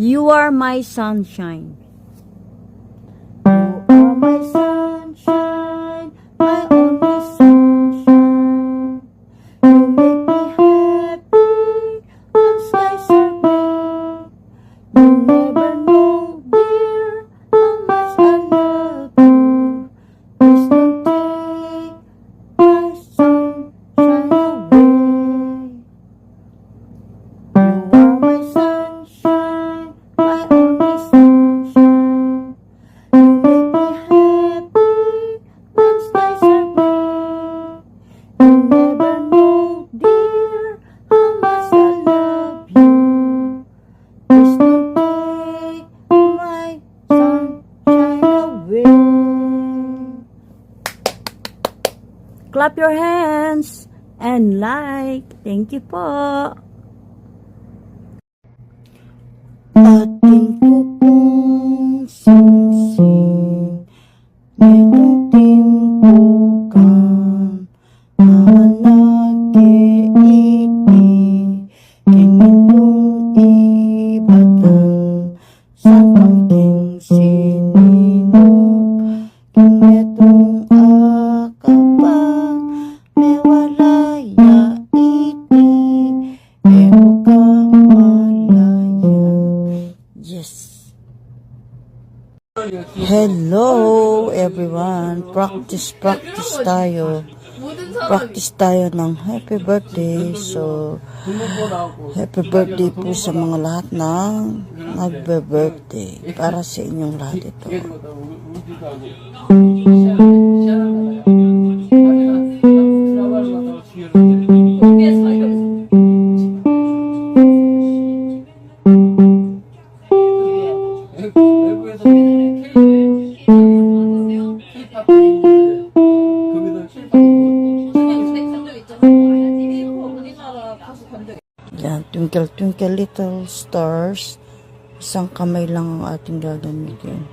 You are my sunshine. You are my sunshine, my only sunshine. You make me happy when skies are gray. You never know, dear, how much I love you. Please don't take my sunshine away. You are my sunshine, my only sunshine. You make me happy when skies are gray. You never know, dear, how much I love you. Please don't take my sunshine away. Clap your hands and like. Thank you po. Ating pupong singsing, nitong timbukan, manag-iiti, kinitong ibatan, sangkang tingsinino, kinitong akapan, mewalaya iti, eko ka malaya. Yes. Hello everyone. Practice tayo. Practice tayo ng happy birthday. So, happy birthday po sa mga lahat ng nagbe-birthday. Para sa inyong lahat ito. Yan, twinkle twinkle little stars. Isang kamay lang ang ating gagamitin.